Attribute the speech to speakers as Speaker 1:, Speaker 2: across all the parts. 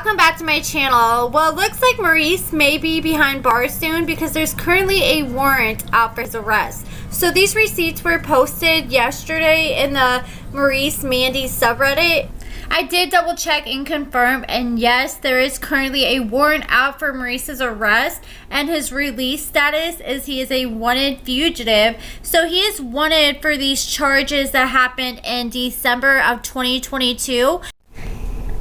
Speaker 1: welcome back to my channel. Well, it looks like Maurice may be behind bars soon because there's currently a warrant out for his arrest. So these receipts were posted yesterday in the Maurice Mandy subreddit. I did double check and confirm, and yes, there is currently a warrant out for Maurice's arrest, and his release status is he is a wanted fugitive. So he is wanted for these charges that happened in December of 2022.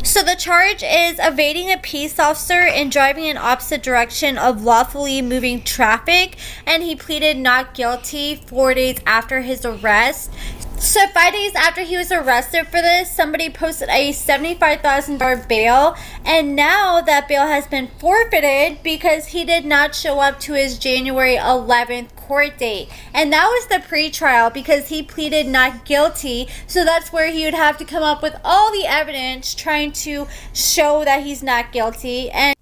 Speaker 1: So the charge is evading a peace officer and driving in opposite direction of lawfully moving traffic, and he pleaded not guilty 4 days after his arrest. So 5 days after he was arrested for this, somebody posted a $75,000 bail, and now that bail has been forfeited because he did not show up to his January 11th court date. And that was the pre-trial because he pleaded not guilty, so that's where he would have to come up with all the evidence trying to show that he's not guilty. And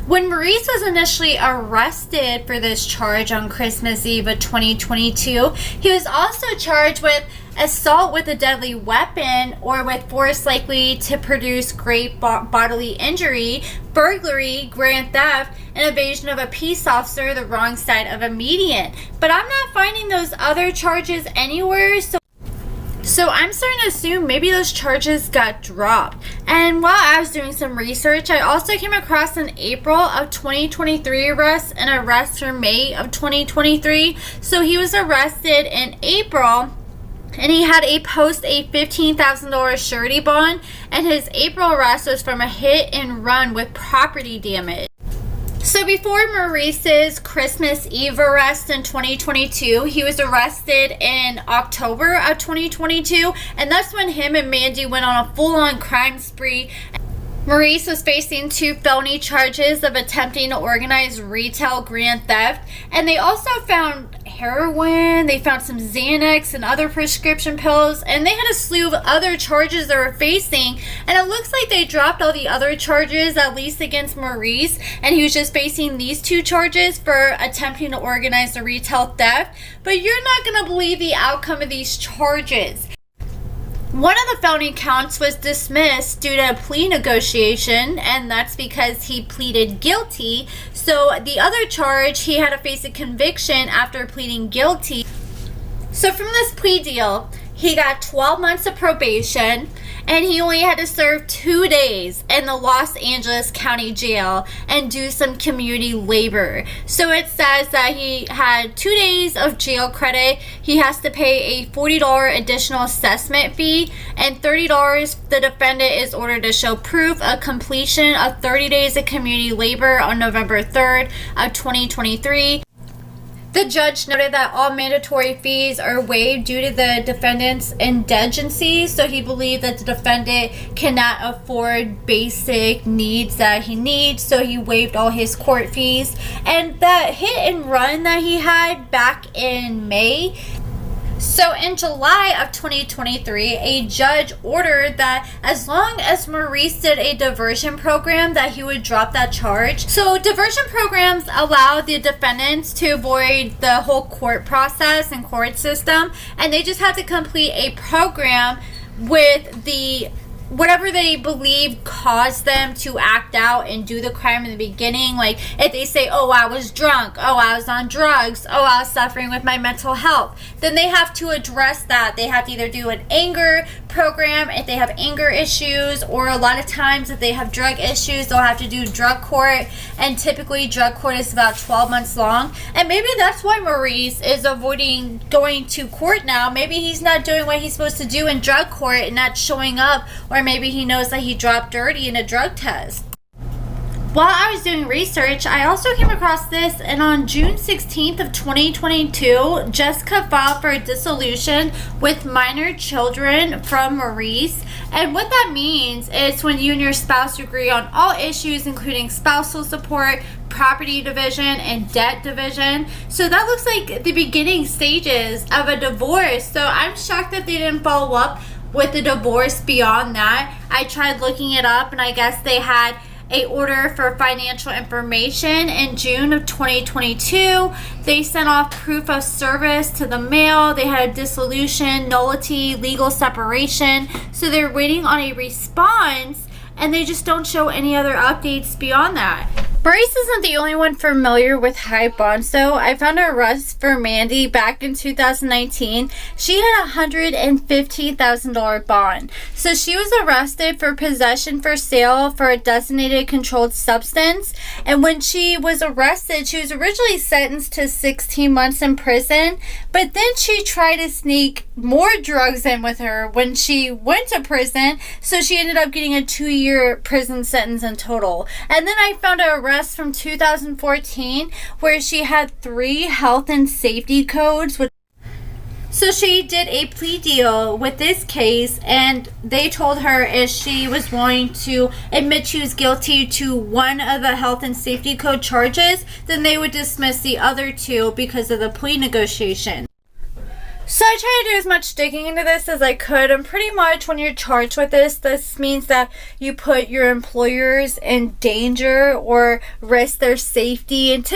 Speaker 1: when Maurice was initially arrested for this charge on Christmas Eve of 2022, he was also charged with assault with a deadly weapon or with force likely to produce great bodily injury, burglary, grand theft, and evasion of a peace officer the wrong side of a median. But I'm not finding those other charges anywhere, so I'm starting to assume maybe those charges got dropped. And while I was doing some research, I also came across an April of 2023 arrest and arrest from May of 2023. So he was arrested in April, and he had a $15,000 surety bond, and his April arrest was from a hit and run with property damage. So before Maurice's Christmas Eve arrest in 2022, he was arrested in October of 2022, and that's when him and Mandy went on a full-on crime spree. Maurice was facing 2 felony charges of attempting to organize retail grand theft, and they also found heroin, they found some Xanax and other prescription pills, and they had a slew of other charges they were facing, and it looks like they dropped all the other charges, at least against Maurice, and he was just facing these 2 charges for attempting to organize the retail theft. But you're not going to believe the outcome of these charges. One of the felony counts was dismissed due to a plea negotiation, and that's because he pleaded guilty. So the other charge, he had to face a conviction after pleading guilty. So from this plea deal, he got 12 months of probation, and he only had to serve 2 days in the Los Angeles County Jail and do some community labor. So it says that he had 2 days of jail credit. He has to pay a $40 additional assessment fee, and $30 the defendant is ordered to show proof of completion of 30 days of community labor on November 3rd of 2023. The judge noted that all mandatory fees are waived due to the defendant's indigency, so he believed that the defendant cannot afford basic needs that he needs, so he waived all his court fees. And that hit and run that he had back in May, so in July of 2023, a judge ordered that as long as Maurice did a diversion program, that he would drop that charge. So diversion programs allow the defendants to avoid the whole court process and court system, and they just have to complete a program with whatever they believe caused them to act out and do the crime in the beginning. Like if they say, oh, I was drunk, oh, I was on drugs, oh, I was suffering with my mental health, then they have to address that. They have to either do an anger program if they have anger issues, or a lot of times if they have drug issues, they'll have to do drug court, and typically drug court is about 12 months long. And maybe that's why Maurice is avoiding going to court now. Maybe he's not doing what he's supposed to do in drug court and not showing up, or maybe he knows that he dropped dirty in a drug test. While I was doing research, I also came across this, and on June 16th of 2022, Jessica filed for a dissolution with minor children from Maurice. And what that means is when you and your spouse agree on all issues, including spousal support, property division, and debt division. So that looks like the beginning stages of a divorce. So I'm shocked that they didn't follow up with the divorce beyond that. I tried looking it up, and I guess they had a order for financial information in June of 2022. They sent off proof of service to the mail. They had a dissolution, nullity, legal separation. So they're waiting on a response. and they just don't show any other updates beyond that. Maurice isn't the only one familiar with high bonds though. I found an arrest for Mandy back in 2019. She had a $115,000 bond. So she was arrested for possession for sale for a designated controlled substance. And when she was arrested, she was originally sentenced to 16 months in prison. But then she tried to sneak more drugs in with her when she went to prison. So she ended up getting a 2-year prison sentence in total. And then I found an arrest from 2014 where she had 3 health and safety codes. So she did a plea deal with this case, and they told her if she was willing to admit she was guilty to one of the health and safety code charges, then they would dismiss the other 2 because of the plea negotiation. So I tried to do as much digging into this as I could, and pretty much when you're charged with this means that you put your employers in danger or risk their safety, and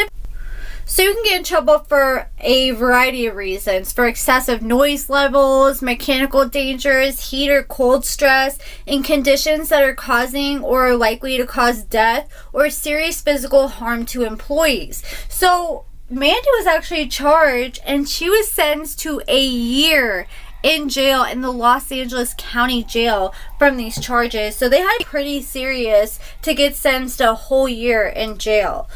Speaker 1: so you can get in trouble for a variety of reasons: for excessive noise levels, mechanical dangers, heat or cold stress, in conditions that are causing or are likely to cause death or serious physical harm to employees. So Mandy was actually charged, and she was sentenced to a year in jail in the Los Angeles County Jail from these charges. So they had to be pretty serious to get sentenced to a whole year in jail.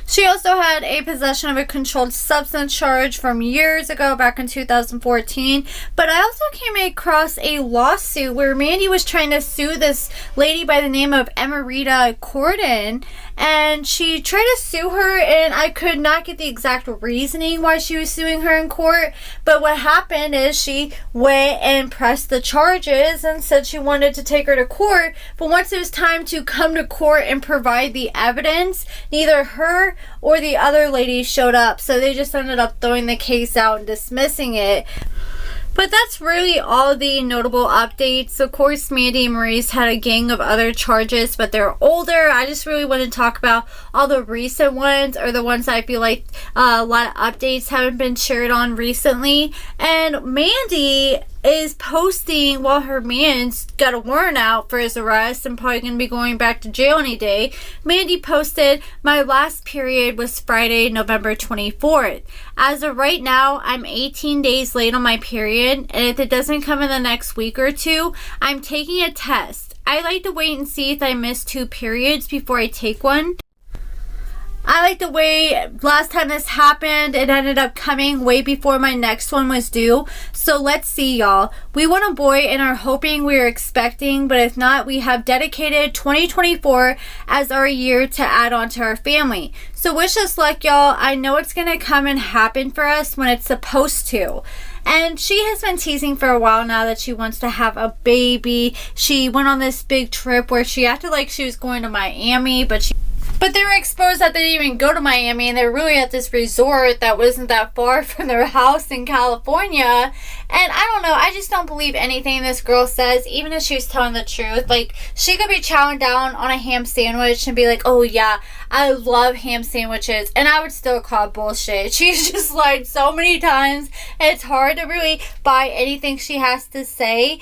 Speaker 1: She also had a possession of a controlled substance charge from years ago, back in 2014. But I also came across a lawsuit where Mandy was trying to sue this lady by the name of Emerita Corden, and she tried to sue her, and I could not get the exact reasoning why she was suing her in court. But what happened is she went and pressed the charges and said she wanted to take her to court. But once it was time to come to court and provide the evidence, neither her or the other lady showed up. So they just ended up throwing the case out and dismissing it. But that's really all the notable updates. Of course, Mandy and Maurice had a gang of other charges, but they're older. I just really want to talk about all the recent ones, or the ones I feel like a lot of updates haven't been shared on recently. And Mandy is posting, while her man's got a warrant out for his arrest and probably going to be going back to jail any day. Mandy posted, "My last period was Friday, November 24th. As of right now, I'm 18 days late on my period, and if it doesn't come in the next week or 2, I'm taking a test. I like to wait and see if I miss 2 periods before I take one. I like the way last time this happened, it ended up coming way before my next one was due. So let's see, y'all. We want a boy and are hoping we are expecting, but if not, we have dedicated 2024 as our year to add on to our family. So wish us luck, y'all. I know it's going to come and happen for us when it's supposed to." And she has been teasing for a while now that she wants to have a baby. She went on this big trip where she acted like she was going to Miami, but they were exposed that they didn't even go to Miami, and they were really at this resort that wasn't that far from their house in California. And I don't know, I just don't believe anything this girl says, even if she was telling the truth. Like, she could be chowing down on a ham sandwich and be like, "Oh yeah, I love ham sandwiches," and I would still call it bullshit. She's just lied so many times, and it's hard to really buy anything she has to say.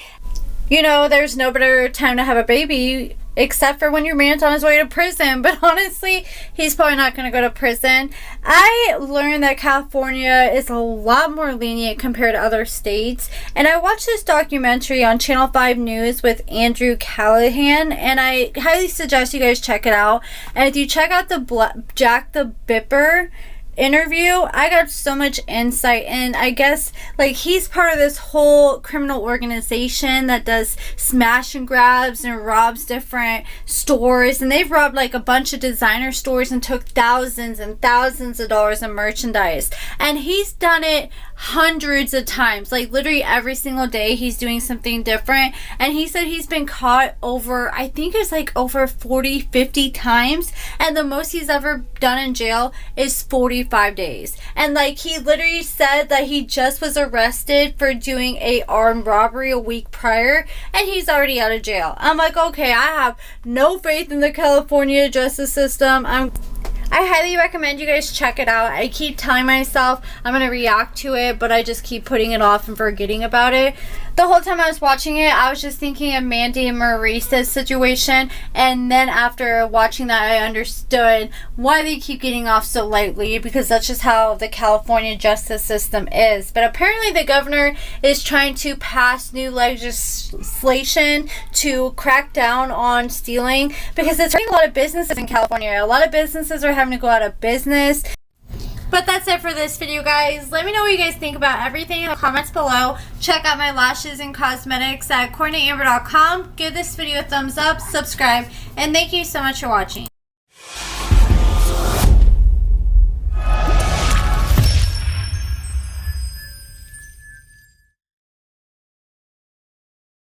Speaker 1: You know, there's no better time to have a baby except for when your man's on his way to prison. But honestly, he's probably not going to go to prison. I learned that California is a lot more lenient compared to other states. And I watched this documentary on Channel 5 News with Andrew Callahan, and I highly suggest you guys check it out. And if you check out the Jack the Bipper interview, I got so much insight, and I guess like he's part of this whole criminal organization that does smash and grabs and robs different stores, and they've robbed like a bunch of designer stores and took thousands and thousands of dollars in merchandise. And he's done it hundreds of times, like literally every single day he's doing something different. And he said he's been caught over, I think it's like over 40-50 times, and the most he's ever done in jail is 45 days. And like he literally said that he just was arrested for doing a armed robbery a week prior, and he's already out of jail. I'm like, okay, I have no faith in the California justice system. I highly recommend you guys check it out. I keep telling myself I'm going to react to it, but I just keep putting it off and forgetting about it. The whole time I was watching it, I was just thinking of Mandy and Maurice's situation, and then after watching that, I understood why they keep getting off so lightly, because that's just how the California justice system is. But apparently the governor is trying to pass new legislation to crack down on stealing, because it's hurting a lot of businesses in California. A lot of businesses are having to go out of business. But that's it for this video, guys. Let me know what you guys think about everything in the comments below. Check out my lashes and cosmetics at AccordingtoAmber.com. Give this video a thumbs up, subscribe, and thank you so much for watching.